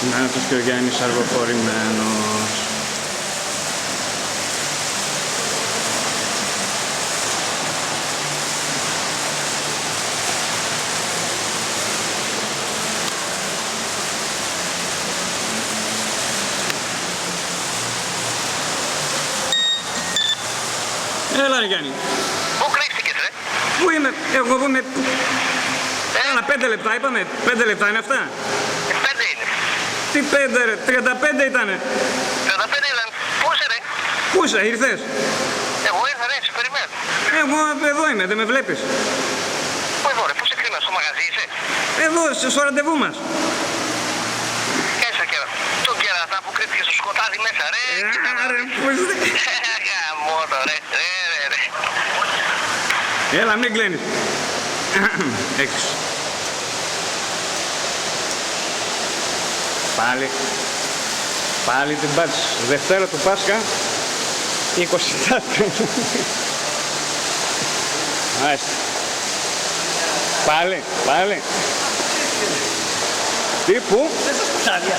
Νάτος και ο Γιάννης αργοφορημένος. Έλα ρε Γιάννη. Πού κρύφτηκες ρε? Πού είμαι, εγώ που είμαι... Έλα 5 λεπτά είπαμε, 5 λεπτά είναι αυτά. 5 είναι. Τι 5 ρε, 35 ήτανε. 35 ήταν. Πού είσαι ρε? Πού είσαι, ήρθες? Εγώ ήρθα ρε, σε περιμένω. Εγώ εδώ είμαι, δεν με βλέπεις. Πού εδώ ρε, πού σε κρύβα, στο μαγαζί είσαι? Εδώ, στο ραντεβού μας. Έσα και τον κερατά που κρύφτηκε στο σκοτάδι μέσα ρε. Ρε, πού είσαι. Γαμώτο ρε, ρε. Έλα, μην κλαίνεις. Έξω. Πάλι την πάτης. Δευτέρα του Πάσχα, 20 τάτου. Άστε. Πάλι. Τι, πού? Δεν σας κουτάδια.